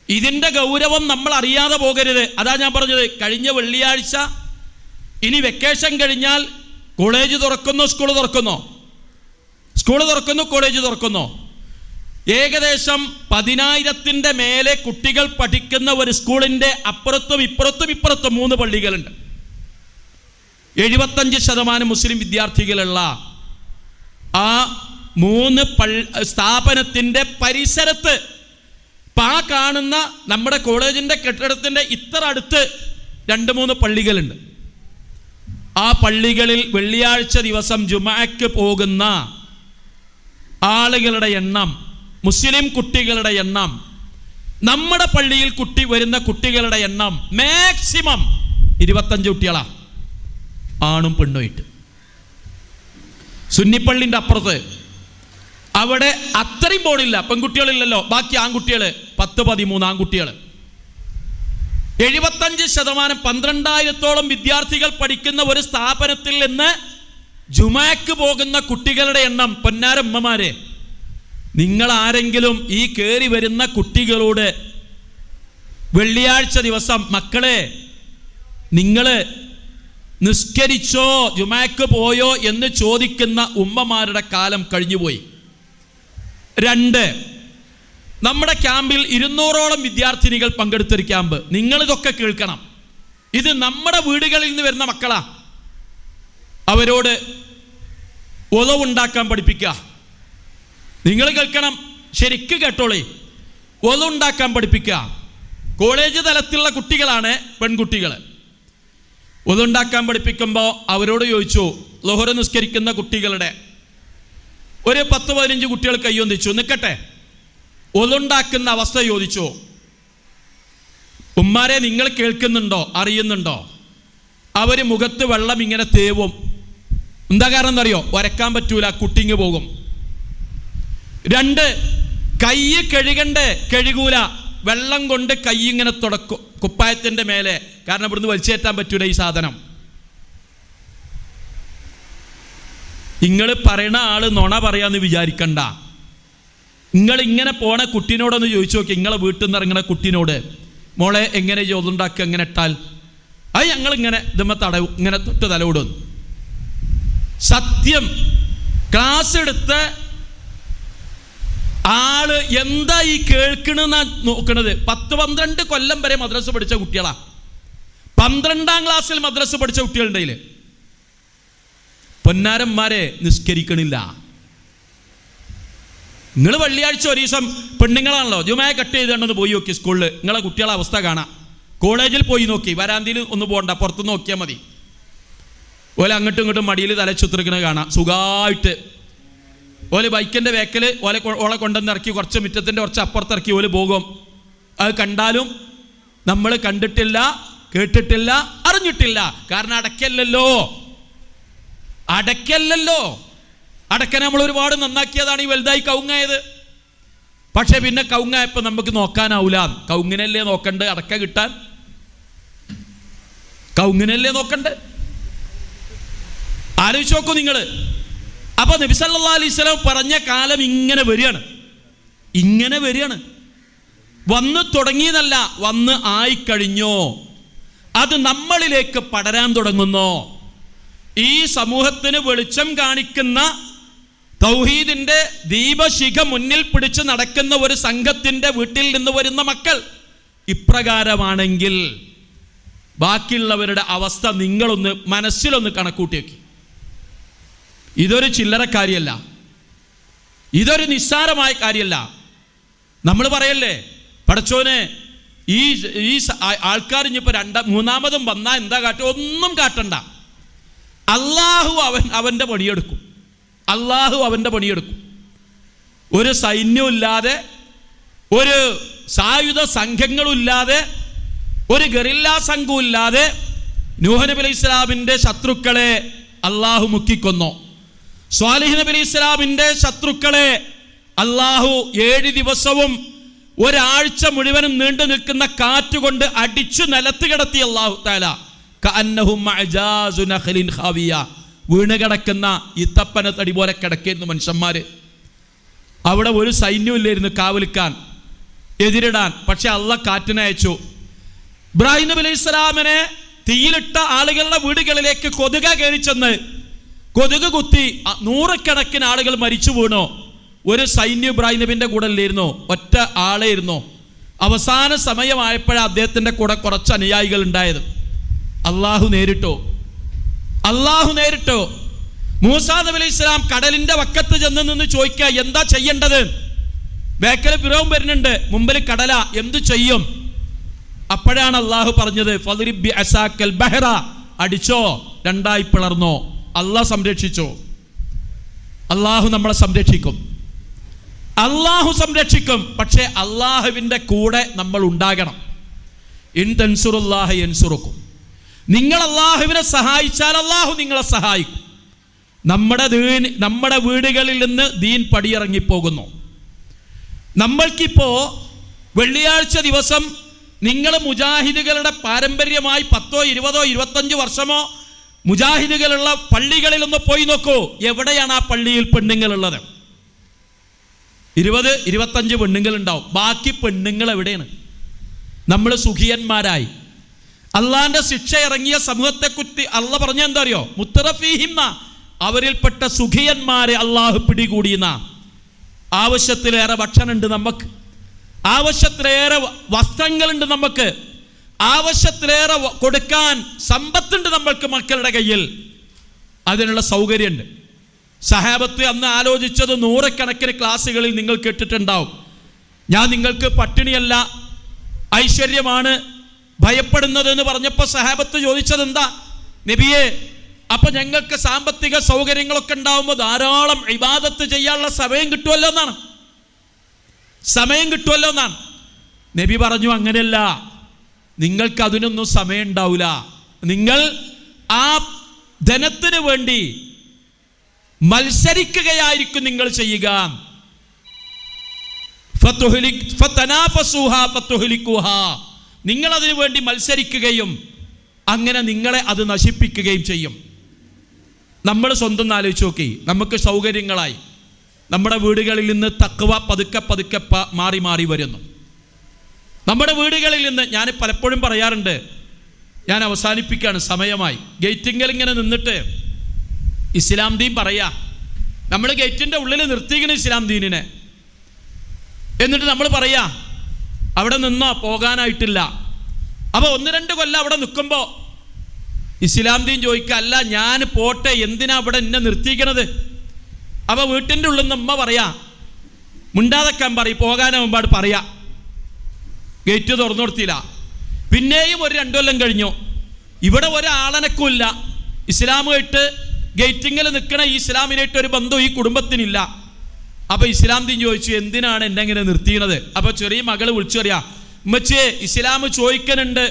ഇതിൻ്റെ ഗൗരവം നമ്മൾ അറിയാതെ പോകരുത്. അതാ ഞാൻ പറഞ്ഞത്, കഴിഞ്ഞ വെള്ളിയാഴ്ച, ഇനി വെക്കേഷൻ കഴിഞ്ഞാൽ കോളേജ് തുറക്കുന്നു, സ്കൂൾ തുറക്കുന്നു, സ്കൂൾ തുറക്കുന്നു, കോളേജ് തുറക്കുന്നു. ഏകദേശം 10,000-ന്റെ മേലെ കുട്ടികൾ പഠിക്കുന്ന ഒരു സ്കൂളിൻ്റെ അപ്പുറത്തും ഇപ്പുറത്തും 3 പള്ളികളുണ്ട്. 75% മുസ്ലിം വിദ്യാർത്ഥികളുള്ള ആ 3 സ്ഥാപനത്തിൻ്റെ പരിസരത്ത് ആ കാണുന്ന നമ്മുടെ കോളേജിൻ്റെ കെട്ടിടത്തിൻ്റെ ഇത്ര അടുത്ത് 2-3 പള്ളികളുണ്ട്. ആ പള്ളികളിൽ വെള്ളിയാഴ്ച ദിവസം ജുമാക്ക് പോകുന്ന ആളുകളുടെ എണ്ണം, മുസ്ലിം കുട്ടികളുടെ എണ്ണം, നമ്മുടെ പള്ളിയിൽ വരുന്ന കുട്ടികളുടെ എണ്ണം മാക്സിമം 25 കുട്ടികളാ, ആണും പെണ്ണുമായിട്ട്. സുന്നിപ്പള്ളിൻ്റെ അപ്പുറത്ത് അവിടെ അത്രയും പോണില്ല, പെൺകുട്ടികളില്ലല്ലോ, ബാക്കി ആൺകുട്ടികൾ 10-13 ആൺകുട്ടികൾ. 75% 12,000-ഓളം വിദ്യാർത്ഥികൾ പഠിക്കുന്ന ഒരു സ്ഥാപനത്തിൽ നിന്ന് ജുമാക്ക് പോകുന്ന കുട്ടികളുടെ എണ്ണം, പൊന്നാരമ്മമാരെ, നിങ്ങൾ ആരെങ്കിലും ഈ കയറി വരുന്ന കുട്ടികളോട് വെള്ളിയാഴ്ച ദിവസം മക്കളെ നിങ്ങൾ നിസ്കരിച്ചോ, ജുമാക്ക് പോയോ എന്ന് ചോദിക്കുന്ന ഉമ്മമാരുടെ കാലം കഴിഞ്ഞുപോയി. 2, നമ്മുടെ ക്യാമ്പിൽ 200-ഓളം വിദ്യാർത്ഥിനികൾ പങ്കെടുത്തൊരു ക്യാമ്പ്. നിങ്ങളിതൊക്കെ കേൾക്കണം. ഇത് നമ്മുടെ വീടുകളിൽ നിന്ന് വരുന്ന മക്കളാ. അവരോട് ഒലവുണ്ടാക്കാൻ പഠിപ്പിക്കുക. നിങ്ങൾ കേൾക്കണം, ശരിക്ക് കേട്ടോളേ. ഒലുണ്ടാക്കാൻ പഠിപ്പിക്കുക. കോളേജ് തലത്തിലുള്ള കുട്ടികളാണ്, പെൺകുട്ടികൾ. ഒലുണ്ടാക്കാൻ പഠിപ്പിക്കുമ്പോൾ അവരോട് ചോദിച്ചു, ളുഹർ നിസ്കരിക്കുന്ന കുട്ടികളുടെ ഒരു 10-15 കുട്ടികൾ കയ്യൊന്നിച്ചു, നിൽക്കട്ടെ, ഒലുണ്ടാക്കുന്ന അവസ്ഥ ചോദിച്ചു. ഉമ്മാരെ നിങ്ങൾ കേൾക്കുന്നുണ്ടോ, അറിയുന്നുണ്ടോ? അവർ മുഖത്ത് വെള്ളം ഇങ്ങനെ തേവും. എന്താ കാരണം എന്നറിയോ? വരക്കാൻ പറ്റൂല, കുട്ടിങ്ങ് പോകും. 2, കൈ കഴുകണ്ടേ, കഴുകൂല, വെള്ളം കൊണ്ട് കൈ ഇങ്ങനെ തുടക്കും കുപ്പായത്തിൻ്റെ മേലെ, കാരണം ഇവിടുന്ന് വലിച്ചേറ്റാൻ പറ്റൂല ഈ സാധനം. നിങ്ങൾ പറയണ ആള് നുണ പറയാന്ന് വിചാരിക്കണ്ട. നിങ്ങൾ ഇങ്ങനെ പോണ കുട്ടീനോടൊന്ന് ചോദിച്ചു നോക്കി, നിങ്ങളെ വീട്ടിൽ നിന്ന് ഇറങ്ങണ കുട്ടീനോട്, മോളെ എങ്ങനെ ചോതുണ്ടാക്കുക, എങ്ങനെ ഇട്ടാൽ? അത് ഞങ്ങളിങ്ങനെ ഇതുമ്മ തടവും, ഇങ്ങനെ തൊട്ട് തലവിടും. സത്യം, ക്ലാസ് എടുത്ത് ആള് എന്താ ഈ കേൾക്കണെന്നാ നോക്കണത്. 10-12 കൊല്ലം വരെ മദ്രസ പഠിച്ച കുട്ടികളാ. 12ാം ക്ലാസ്സിൽ മദ്രസ പഠിച്ച കുട്ടികളുണ്ടെങ്കിൽ പൊന്നാരന്മാരെ നിസ്കരിക്കണില്ല. നിങ്ങൾ വെള്ളിയാഴ്ച ഒരു ദിവസം പെണ്ണുങ്ങളാണല്ലോ, ജുമാ കട്ട് ചെയ്തുകൊണ്ടൊന്ന് പോയി നോക്കി സ്കൂളിൽ, നിങ്ങളെ കുട്ടികളെ അവസ്ഥ കാണാം. കോളേജിൽ പോയി നോക്കി, വരാന്തിയിൽ ഒന്ന് പോകണ്ട, പുറത്ത് നോക്കിയാൽ മതി. ഓലെ അങ്ങോട്ടും ഇങ്ങോട്ടും മടിയിൽ തലച്ചുത്തിരിക്കണത് കാണാം സുഖമായിട്ട്. ഓല് ബൈക്കിൻ്റെ വേക്കൽ ഓളെ കൊണ്ടുവന്ന് ഇറക്കി കുറച്ച് മുറ്റത്തിൻ്റെ കുറച്ച് അപ്പുറത്തിറക്കി ഓല് പോകും. അത് കണ്ടാലും നമ്മൾ കണ്ടിട്ടില്ല, കേട്ടിട്ടില്ല, അറിഞ്ഞിട്ടില്ല. കാരണം അടക്കല്ലല്ലോ. അടക്ക നമ്മൾ ഒരുപാട് നന്നാക്കിയതാണ് ഈ വലുതായി കവുങ്ങായത്. പക്ഷെ പിന്നെ കവുങ്ങായപ്പോൾ നമുക്ക് നോക്കാനാവൂല. കവുങ്ങിനല്ലേ നോക്കണ്ട്, അടക്ക കിട്ടാൻ കവുങ്ങിനല്ലേ നോക്കണ്ട്. ആലോചിച്ച് നോക്കൂ നിങ്ങൾ. അപ്പൊ നബി സല്ലല്ലാഹു അലൈഹി വസല്ലം പറഞ്ഞ കാലം ഇങ്ങനെ വരികയാണ്. വന്ന് തുടങ്ങിയതല്ല, വന്ന് ആയിക്കഴിഞ്ഞോ. അത് നമ്മളിലേക്ക് പടരാൻ തുടങ്ങുന്നു. ഈ സമൂഹത്തിന് വെളിച്ചം കാണിക്കുന്ന തൗഹീദിന്റെ ദീപശിഖ മുന്നിൽ പിടിച്ച് നടക്കുന്ന ഒരു സംഘത്തിന്റെ വീട്ടിൽ നിന്ന് വരുന്ന മക്കൾ ഇപ്രകാരമാണെങ്കിൽ ബാക്കിയുള്ളവരുടെ അവസ്ഥ നിങ്ങളൊന്ന് മനസ്സിലൊന്ന് കണക്കൂട്ടി വെക്കി. ഇതൊരു ചില്ലറ കാര്യമല്ല, ഇതൊരു നിസ്സാരമായ കാര്യമല്ല. നമ്മൾ പറയല്ലേ, പടച്ചോനെ ഈ ആൾക്കാർ ഇനിയിപ്പോൾ മൂന്നാമതും വന്നാൽ എന്താ കാട്ടുക? ഒന്നും കാട്ടണ്ട. അള്ളാഹു അവൻ്റെ പണിയെടുക്കും. അള്ളാഹു അവൻ്റെ പണിയെടുക്കും. ഒരു സൈന്യമില്ലാതെ, ഒരു സായുധ സംഘങ്ങളില്ലാതെ, ഒരു ഗറില്ലാ സംഘമില്ലാതെ നൂഹ് നബി അലൈഹി ഇസ്ലാമിൻ്റെ ശത്രുക്കളെ അള്ളാഹു മുക്കിക്കൊന്നു. സ്വാലിഹ് നബി അലൈഹി ഇസ്ലാമിൻ്റെ ശത്രുക്കളെ അള്ളാഹു 7 ദിവസവും ഒരാഴ്ച മുഴുവനും നീണ്ടു നിൽക്കുന്ന കാറ്റുകൊണ്ട് അടിച്ചു നിലത്ത് കിടത്തി. അള്ളാഹു തആല കഅന്നഹും അജാസു നഖലിൻ ഖാവിയ, വീണ് കിടക്കുന്ന ഈത്തപ്പന തടി പോലെ കിടക്കുന്നു മനുഷ്യന്മാര്. അവിടെ ഒരു സൈന്യമില്ലായിരുന്നു കാവലിക്കാൻ, എതിരിടാൻ. പക്ഷെ അള്ളാഹ് കാറ്റിനെ അയച്ചു. ഇബ്രാഹിം നബി അലൈഹി സ്വലാമിനെ തീയിലിട്ട ആളുകളുടെ വീടുകളിലേക്ക് കൊതുക കയറിച്ചെന്ന് കൊതുക് കുത്തി 100 ആളുകൾ മരിച്ചു വീണു. ഒരു സൈന്യം ഇബ്രാഹിം നബിന്റെ കൂടെ ഇല്ലായിരുന്നു, ഒറ്റ ആളായിരുന്നു. അവസാന സമയമായപ്പോഴാണ് അദ്ദേഹത്തിന്റെ കൂടെ കുറച്ച് അനുയായികൾ ഉണ്ടായത്. അള്ളാഹു നേരിട്ടോ. മൂസാ നബി അലൈഹി സ്വലാം കടലിന്റെ വക്കത്ത് ചെന്ന് നിന്ന് ചോദിക്കുക, എന്താ ചെയ്യേണ്ടത്? ബേക്കൽ ഫിറൗൻ വരുന്നുണ്ട്, മുമ്പിൽ കടല, എന്തു ചെയ്യും? അപ്പോഴാണ് അള്ളാഹു പറഞ്ഞത്, ഫദ്രിബ് ബിഅസാക്കൽ ബഹറ, അടിച്ചോ, 2 പിളർന്നോ. അള്ളാഹ് സംരക്ഷിച്ചു. അള്ളാഹു നമ്മളെ സംരക്ഷിക്കും. പക്ഷേ അള്ളാഹുവിൻ്റെ കൂടെ നമ്മൾ ഉണ്ടാകണം. ഇൻ തൻസുറുല്ലാഹ യൻസുറുക്കും. നിങ്ങൾ അള്ളാഹുവിനെ സഹായിച്ചാൽ അള്ളാഹു നിങ്ങളെ സഹായിക്കും. നമ്മുടെ വീടുകളിൽ നിന്ന് ദീൻ പടിയിറങ്ങിപ്പോകുന്നു. നമ്മൾക്കിപ്പോ വെള്ളിയാഴ്ച ദിവസം നിങ്ങൾ മുജാഹിദുകളുടെ പാരമ്പര്യമായി 10, 20, 25 വർഷമോ മുജാഹിദുകളുള്ള പള്ളികളിലൊന്ന് പോയി നോക്കൂ. എവിടെയാണ് ആ പള്ളിയിൽ പെണ്ണുങ്ങളുള്ളത്? 20, 25 പെണ്ണുങ്ങൾ ഉണ്ടാവും. ബാക്കി പെണ്ണുങ്ങൾ എവിടെയാണ്? നമ്മൾ സുഖിയന്മാരായി. അള്ളാന്റെ ശിക്ഷ ഇറങ്ങിയ സമൂഹത്തെക്കുറിച്ച് അള്ള പറഞ്ഞ എന്താ അറിയോ? മുത്തറഫീഹിം, അവരിൽപ്പെട്ട സുഖിയന്മാരെ അള്ളാഹു പിടികൂടിയെന്ന. ആവശ്യത്തിലേറെ ഭക്ഷണമുണ്ട് നമുക്ക്, ആവശ്യത്തിലേറെ വസ്ത്രങ്ങളുണ്ട് നമുക്ക്, ആവശ്യത്തിലേറെ കൊടുക്കാൻ സമ്പത്തുണ്ട് നമ്മൾക്ക് മക്കളുടെ കയ്യിൽ. അതിനുള്ള സൗകര്യമുണ്ട്. സഹാബത്ത് അന്ന് ആലോചിച്ചത് 100 ക്ലാസ്സുകളിൽ നിങ്ങൾ കേട്ടിട്ടുണ്ടാവും. ഞാൻ നിങ്ങൾക്ക് പട്ടിണിയല്ല ഐശ്വര്യമാണ് ഭയപ്പെടുന്നത് എന്ന് പറഞ്ഞപ്പോൾ സഹാബത്ത് ചോദിച്ചത് എന്താ? നബിയെ, അപ്പൊ ഞങ്ങൾക്ക് സാമ്പത്തിക സൗകര്യങ്ങളൊക്കെ ഉണ്ടാവുമ്പോൾ ധാരാളം ഇബാദത്ത് ചെയ്യാനുള്ള സമയം കിട്ടുമല്ലോ എന്നാണ്. നബി പറഞ്ഞു, അങ്ങനെയല്ല, നിങ്ങൾക്ക് അതിനൊന്നും സമയം ഉണ്ടാവില്ല. നിങ്ങൾ ആ ധനത്തിന് വേണ്ടി മത്സരിക്കുകയായിരിക്കും നിങ്ങൾ ചെയ്യുക. നിങ്ങൾ അതിനു വേണ്ടി മത്സരിക്കുകയും അങ്ങനെ നിങ്ങളെ അത് നശിപ്പിക്കുകയും ചെയ്യും. നമ്മൾ സ്വന്തം ആലോചിച്ച് നോക്കി. നമുക്ക് സൗകര്യങ്ങളായി നമ്മുടെ വീടുകളിൽ നിന്ന് തഖ്വ പതുക്കെ മാറി വരുന്നു. നമ്മുടെ വീടുകളിൽ നിന്ന് ഞാൻ പലപ്പോഴും പറയാറുണ്ട്, ഞാൻ അവസാനിപ്പിക്കുകയാണ്, സമയമായി. ഗേറ്റിങ്ങിൽ ഇങ്ങനെ നിന്നിട്ട് ഇസ്ലാം ദീൻ പറയാ, നമ്മൾ ഗേറ്റിൻ്റെ ഉള്ളിൽ നിർത്തിയിരിക്കണം ഇസ്ലാം ദീനിനെ. എന്നിട്ട് നമ്മൾ പറയാ അവിടെ നിന്നോ, പോകാനായിട്ടില്ല. അപ്പോൾ 1-2 കൊല്ലം അവിടെ നിൽക്കുമ്പോൾ ഇസ്ലാം ദീൻ ചോദിക്കുക, അല്ല ഞാൻ പോട്ടെ, എന്തിനാ അവിടെ എന്നെ നിർത്തിക്കണത്? അപ്പോൾ വീട്ടിൻ്റെ ഉള്ളിൽ നിന്ന് അമ്മ പറയാ, മുണ്ടാതെക്കാൻ പറയും, പോകാനാവുമ്പാട് പറയാ. ഗേറ്റ് തുറന്നു കൊടുത്തില്ല. പിന്നെയും 1-2 കൊല്ലം കഴിഞ്ഞു. ഇവിടെ ഒരാളനക്കുമില്ല. ഇസ്ലാമുമായിട്ട് ഗേറ്റിങ്ങിൽ നിൽക്കണ ഈ ഇസ്ലാമിനായിട്ട് ഒരു ബന്ധം ഈ കുടുംബത്തിനില്ല. അപ്പോൾ ഇസ്ലാം ദീൻ ചോദിച്ചു, എന്തിനാണ് എന്നെ ഇങ്ങനെ നിർത്തിയത്? അപ്പോൾ ചെറിയ മകള് വിളിച്ചു പറയാ, ഉമ്മച്ചിയെ, ഇസ്ലാം ചോദിക്കുന്നുണ്ട്,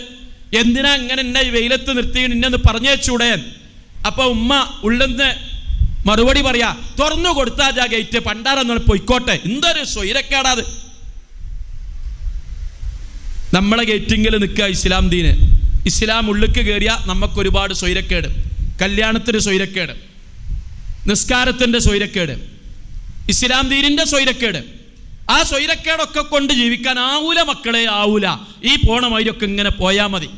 എന്തിനാ ഇങ്ങനെ എന്നെ വെയിലത്ത് നിർത്തി ഇന്നെന്ന് പറഞ്ഞേച്ചൂടെ? അപ്പോൾ ഉമ്മ ഉള്ളിന്ന് മറുപടി പറയാ, തുറന്നു കൊടുത്താൽ ആ ഗേറ്റ്, പണ്ടാരെന്നാണ് പൊയ്ക്കോട്ടെ. എന്തൊരു സ്വൈരക്കേടാത്. നമ്മളെ ഗേറ്റിങ്ങിൽ നിൽക്കുക ഇസ്ലാം ദീന്. ഇസ്ലാം ഉള്ളിക്ക് കയറിയാൽ നമുക്കൊരുപാട് സ്വൈരക്കേട്. കല്യാണത്തിന് സ്വൈരക്കേട്, നിസ്കാരത്തിൻ്റെ സ്വൈരക്കേട്, ഇസ്ലാം ദീനിൻ്റെ സ്വൈരക്കേട്. ആ സ്വൈരക്കേടൊക്കെ കൊണ്ട് ജീവിക്കാൻ ആവൂല മക്കളെ, ആവൂല. ഈ പോണ മാതിരിയൊക്കെ ഇങ്ങനെ പോയാൽ മതി.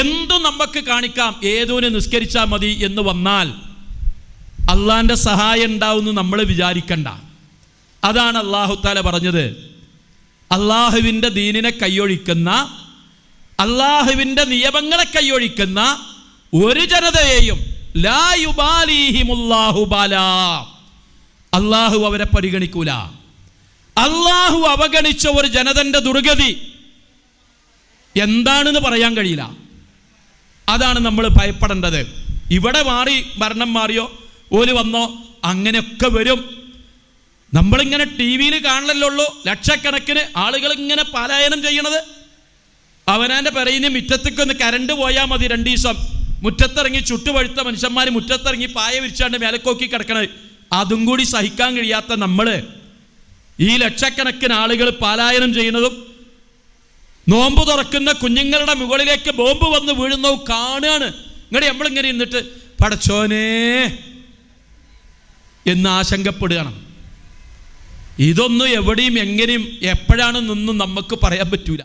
എന്തും നമുക്ക് കാണിക്കാം, ഏതോനെ നിസ്കരിച്ചാൽ മതി എന്ന് വന്നാൽ അള്ളാന്റെ സഹായം ഉണ്ടാവുമെന്ന് നമ്മൾ വിചാരിക്കണ്ട. അതാണ് അല്ലാഹു തആല പറഞ്ഞത്. അള്ളാഹുവിൻ്റെ ദീനിനെ കൈയൊഴിക്കുന്ന, അള്ളാഹുവിൻ്റെ നിയമങ്ങളെ കൈയൊഴിക്കുന്ന ഒരു ജനതയെയും ലാ യുബാലിഹിമുല്ലാഹു ബാലാ, അള്ളാഹു അവരെ പരിഗണിക്കൂല. അള്ളാഹു അവഗണിച്ച ഒരു ജനതന്റെ ദുർഗതി എന്താണെന്ന് പറയാൻ കഴിയില്ല. അതാണ് നമ്മൾ ഭയപ്പെടേണ്ടത്. ഇവിടെ മാറി ഭരണം മാറിയോ, ഓല് വന്നോ, അങ്ങനെയൊക്കെ വരും. നമ്മളിങ്ങനെ ടി വിയിൽ കാണലല്ലുള്ളൂ ലക്ഷക്കണക്കിന് ആളുകൾ ഇങ്ങനെ പലായനം ചെയ്യണത്. അവനാൻ്റെ പെരയിന് മുറ്റത്തേക്കൊന്ന് കരണ്ട് പോയാൽ മതി, 2 ദിവസം മുറ്റത്തിറങ്ങി ചുട്ടുപഴുത്ത മനുഷ്യന്മാർ മുറ്റത്തിറങ്ങി പായ വിരിച്ചാണ്ട് മേലക്കോക്കി കിടക്കണത്. അതും കൂടി സഹിക്കാൻ കഴിയാത്ത നമ്മൾ ഈ ലക്ഷക്കണക്കിന് ആളുകൾ പലായനം ചെയ്യുന്നതും നോമ്പ് തുറക്കുന്ന കുഞ്ഞുങ്ങളുടെ മുകളിലേക്ക് ബോംബ് വന്ന് വീഴുന്നതും കാണുകയാണ്. ഇങ്ങോട്ട് നമ്മളിങ്ങനെ ഇരുന്നിട്ട് പടച്ചോനേ എന്ന് ആശങ്കപ്പെടുകയാണ്. ഇതൊന്നും എവിടെയും എങ്ങനെയും എപ്പോഴാണെന്നൊന്നും നമുക്ക് പറയാൻ പറ്റൂല.